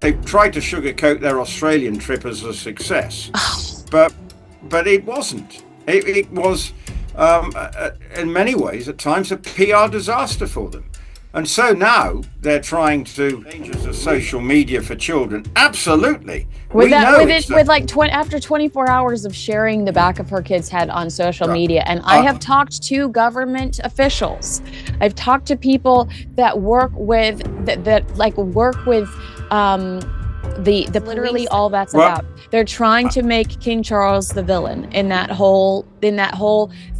They tried to sugarcoat their Australian trip as a success, but it wasn't. It was, in many ways, at times, a PR disaster for them. And so now they're trying to dangers of social media for children. Absolutely. After 24 hours of sharing the back of her kid's head on social media, and I have talked to government officials. I've talked to people that work with literally all that's about. They're trying to make King Charles the villain in that whole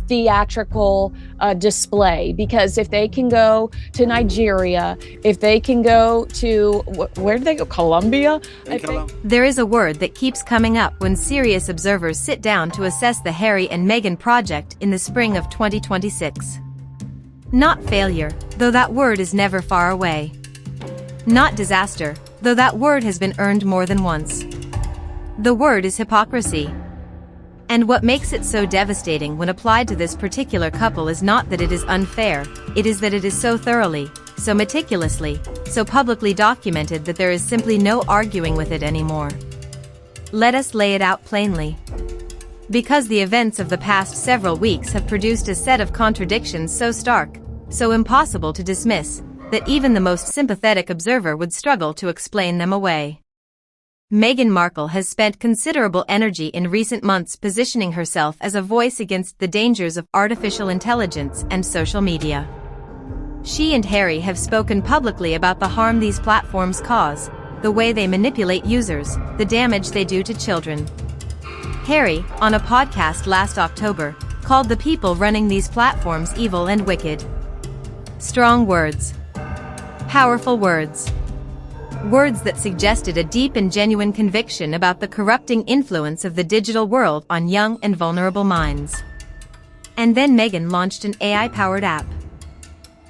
theatrical display, because if they can go to Nigeria, if they can go to where did they go? Colombia? There is a word that keeps coming up when serious observers sit down to assess the Harry and Meghan project in the spring of 2026. Not failure, though that word is never far away. Not disaster, though that word has been earned more than once. The word is hypocrisy. And what makes it so devastating when applied to this particular couple is not that it is unfair, it is that it is so thoroughly, so meticulously, so publicly documented that there is simply no arguing with it anymore. Let us lay it out plainly. Because the events of the past several weeks have produced a set of contradictions so stark, so impossible to dismiss, that even the most sympathetic observer would struggle to explain them away. Meghan Markle has spent considerable energy in recent months positioning herself as a voice against the dangers of artificial intelligence and social media. She and Harry have spoken publicly about the harm these platforms cause, the way they manipulate users, the damage they do to children. Harry, on a podcast last October, called the people running these platforms evil and wicked. Strong words. Powerful words. Words that suggested a deep and genuine conviction about the corrupting influence of the digital world on young and vulnerable minds. And then Meghan launched an AI-powered app.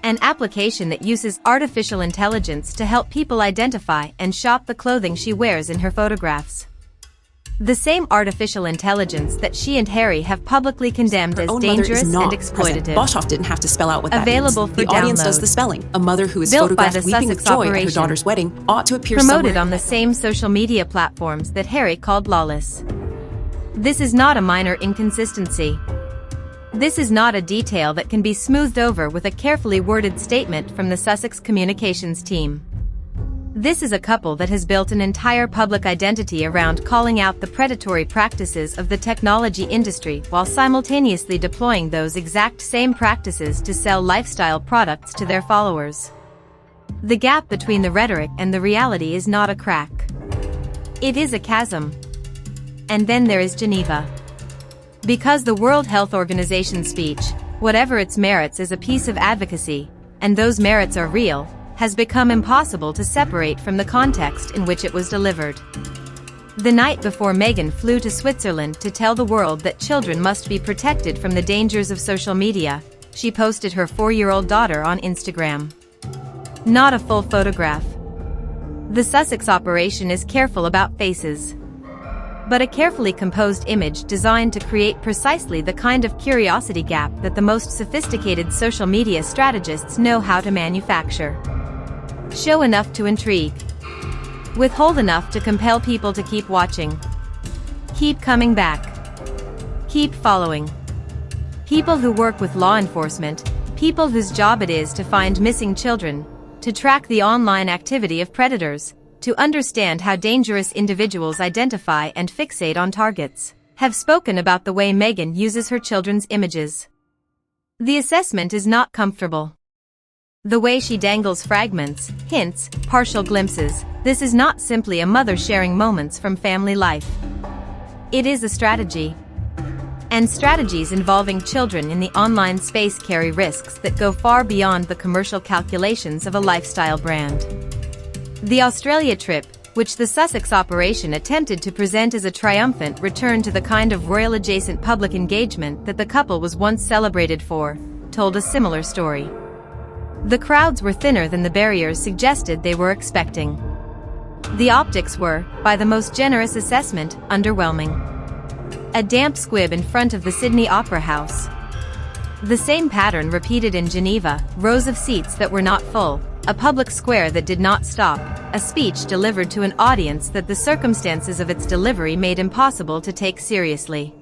An application that uses artificial intelligence to help people identify and shop the clothing she wears in her photographs. The same artificial intelligence that she and Harry have publicly condemned as dangerous and exploitative. Boshoff didn't have to spell out what that Available means. for The audience download. does the spelling. A mother who is Built by photographed the weeping with Sussex joy at her operation. daughter's wedding ought to appear Promoted somewhere. on the same social media platforms that Harry called lawless. This is not a minor inconsistency. This is not a detail that can be smoothed over with a carefully worded statement from the Sussex communications team. This is a couple that has built an entire public identity around calling out the predatory practices of the technology industry while simultaneously deploying those exact same practices to sell lifestyle products to their followers. The gap between the rhetoric and the reality is not a crack. It is a chasm. And then there is Geneva. Because the World Health Organization speech, whatever its merits is a piece of advocacy, and those merits are real, has become impossible to separate from the context in which it was delivered. The night before Meghan flew to Switzerland to tell the world that children must be protected from the dangers of social media, she posted her 4-year-old daughter on Instagram. Not a full photograph. The Sussex operation is careful about faces. But a carefully composed image designed to create precisely the kind of curiosity gap that the most sophisticated social media strategists know how to manufacture. Show enough to intrigue. Withhold enough to compel people to keep watching. Keep coming back. Keep following. People who work with law enforcement, people whose job it is to find missing children, to track the online activity of predators, to understand how dangerous individuals identify and fixate on targets, have spoken about the way Meghan uses her children's images. The assessment is not comfortable. The way she dangles fragments, hints, partial glimpses, this is not simply a mother sharing moments from family life. It is a strategy. And strategies involving children in the online space carry risks that go far beyond the commercial calculations of a lifestyle brand. The Australia trip, which the Sussex operation attempted to present as a triumphant return to the kind of royal-adjacent public engagement that the couple was once celebrated for, told a similar story. The crowds were thinner than the barriers suggested they were expecting. The optics were, by the most generous assessment, underwhelming. A damp squib in front of the Sydney Opera House. The same pattern repeated in Geneva, rows of seats that were not full, a public square that did not stop, a speech delivered to an audience that the circumstances of its delivery made impossible to take seriously.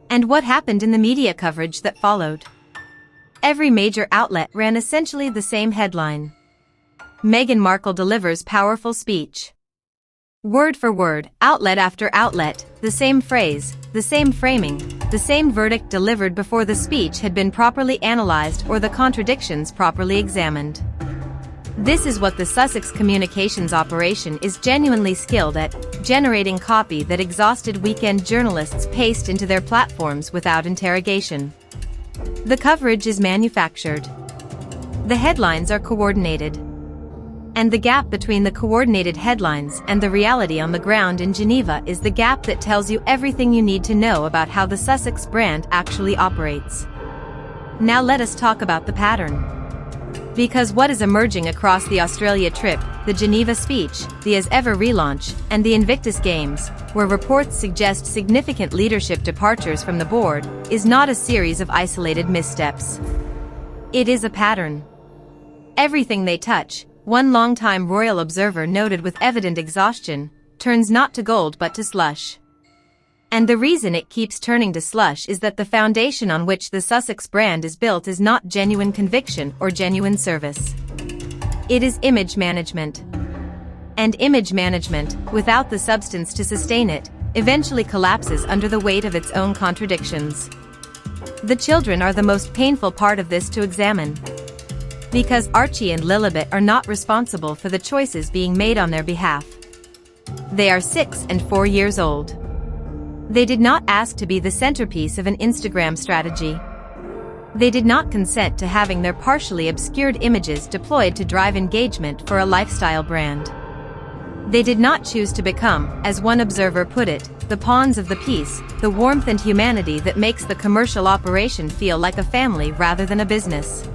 And what happened in the media coverage that followed? Every major outlet ran essentially the same headline. Meghan Markle delivers powerful speech. Word for word, outlet after outlet, the same phrase, the same framing, the same verdict delivered before the speech had been properly analyzed or the contradictions properly examined. This is what the Sussex communications operation is genuinely skilled at, generating copy that exhausted weekend journalists paste into their platforms without interrogation. The coverage is manufactured. The headlines are coordinated. And the gap between the coordinated headlines and the reality on the ground in Geneva is the gap that tells you everything you need to know about how the Sussex brand actually operates. Now let us talk about the pattern. Because what is emerging across the Australia trip, the Geneva speech, the As Ever relaunch, and the Invictus Games, where reports suggest significant leadership departures from the board, is not a series of isolated missteps. It is a pattern. Everything they touch, one longtime royal observer noted with evident exhaustion, turns not to gold but to slush. And the reason it keeps turning to slush is that the foundation on which the Sussex brand is built is not genuine conviction or genuine service. It is image management. And image management, without the substance to sustain it, eventually collapses under the weight of its own contradictions. The children are the most painful part of this to examine. Because Archie and Lilibet are not responsible for the choices being made on their behalf. They are 6 and 4 years old. They did not ask to be the centerpiece of an Instagram strategy. They did not consent to having their partially obscured images deployed to drive engagement for a lifestyle brand. They did not choose to become, as one observer put it, the pawns of the piece, the warmth and humanity that makes the commercial operation feel like a family rather than a business.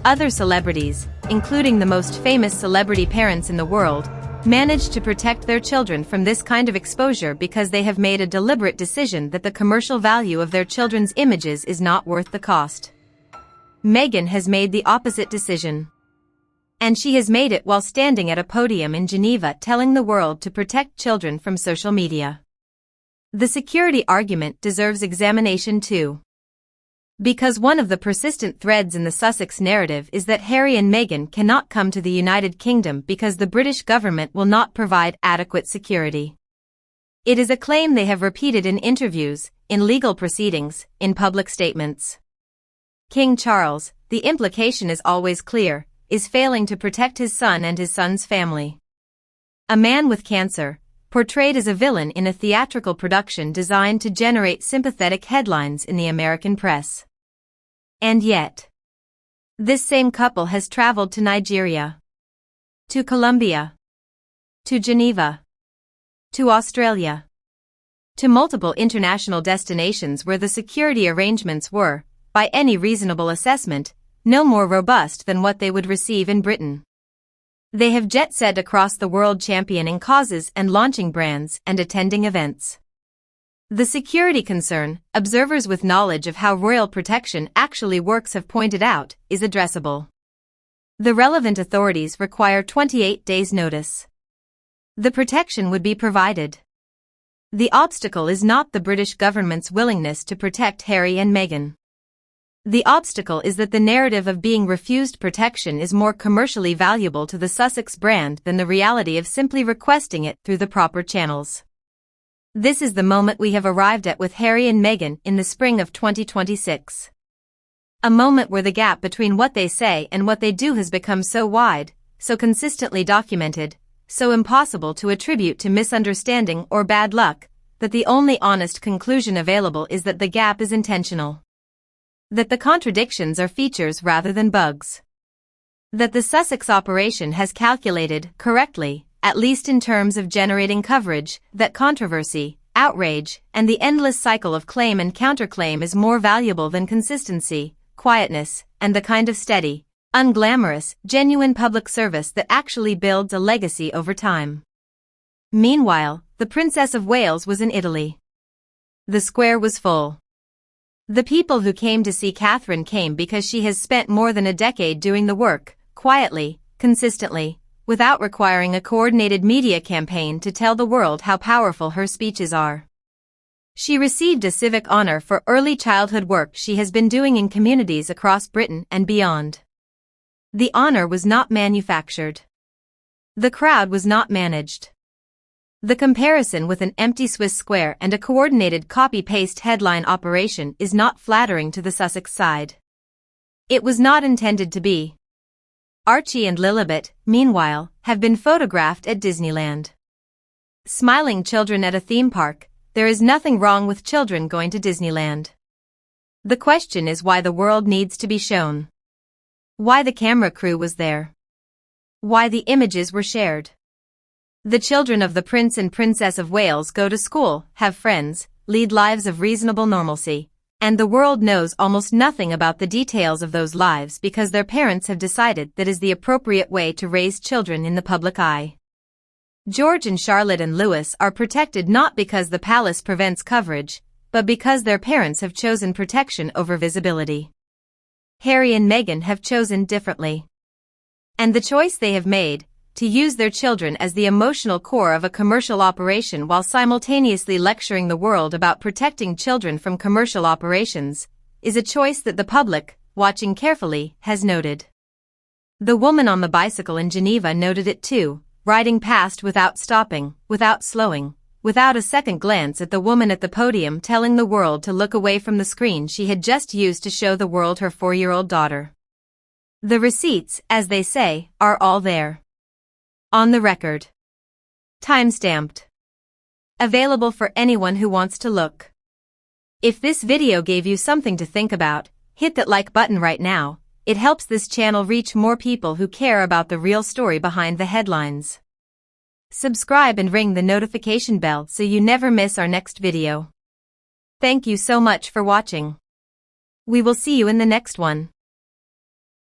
Other celebrities, including the most famous celebrity parents in the world, manage to protect their children from this kind of exposure because they have made a deliberate decision that the commercial value of their children's images is not worth the cost. Meghan has made the opposite decision. And she has made it while standing at a podium in Geneva telling the world to protect children from social media. The security argument deserves examination too. Because one of the persistent threads in the Sussex narrative is that Harry and Meghan cannot come to the United Kingdom because the British government will not provide adequate security. It is a claim they have repeated in interviews, in legal proceedings, in public statements. King Charles, the implication is always clear, is failing to protect his son and his son's family. A man with cancer, portrayed as a villain in a theatrical production designed to generate sympathetic headlines in the American press. And yet, this same couple has traveled to Nigeria, to Colombia, to Geneva, to Australia, to multiple international destinations where the security arrangements were, by any reasonable assessment, no more robust than what they would receive in Britain. They have jet-set across the world championing causes and launching brands and attending events. The security concern, observers with knowledge of how royal protection actually works have pointed out, is addressable. The relevant authorities require 28 days' notice. The protection would be provided. The obstacle is not the British government's willingness to protect Harry and Meghan. The obstacle is that the narrative of being refused protection is more commercially valuable to the Sussex brand than the reality of simply requesting it through the proper channels. This is the moment we have arrived at with Harry and Meghan in the spring of 2026. A moment where the gap between what they say and what they do has become so wide, so consistently documented, so impossible to attribute to misunderstanding or bad luck, that the only honest conclusion available is that the gap is intentional. That the contradictions are features rather than bugs. That the Sussex operation has calculated, correctly, at least in terms of generating coverage, that controversy, outrage, and the endless cycle of claim and counterclaim is more valuable than consistency, quietness, and the kind of steady, unglamorous, genuine public service that actually builds a legacy over time. Meanwhile, the Princess of Wales was in Italy. The square was full. The people who came to see Catherine came because she has spent more than a decade doing the work, quietly, consistently, without requiring a coordinated media campaign to tell the world how powerful her speeches are. She received a civic honor for early childhood work she has been doing in communities across Britain and beyond. The honor was not manufactured. The crowd was not managed. The comparison with an empty Swiss square and a coordinated copy-paste headline operation is not flattering to the Sussex side. It was not intended to be. Archie and Lilibet, meanwhile, have been photographed at Disneyland. Smiling children at a theme park. There is nothing wrong with children going to Disneyland. The question is why the world needs to be shown. Why the camera crew was there. Why the images were shared. The children of the Prince and Princess of Wales go to school, have friends, lead lives of reasonable normalcy, and the world knows almost nothing about the details of those lives because their parents have decided that is the appropriate way to raise children in the public eye. George and Charlotte and Louis are protected not because the palace prevents coverage, but because their parents have chosen protection over visibility. Harry and Meghan have chosen differently. And the choice they have made, to use their children as the emotional core of a commercial operation while simultaneously lecturing the world about protecting children from commercial operations, is a choice that the public, watching carefully, has noted. The woman on the bicycle in Geneva noted it too, riding past without stopping, without slowing, without a second glance at the woman at the podium telling the world to look away from the screen she had just used to show the world her 4-year-old daughter. The receipts, as they say, are all there. On the record. Time-stamped. Available for anyone who wants to look. If this video gave you something to think about, hit that like button right now. It helps this channel reach more people who care about the real story behind the headlines. Subscribe and ring the notification bell so you never miss our next video. Thank you so much for watching. We will see you in the next one.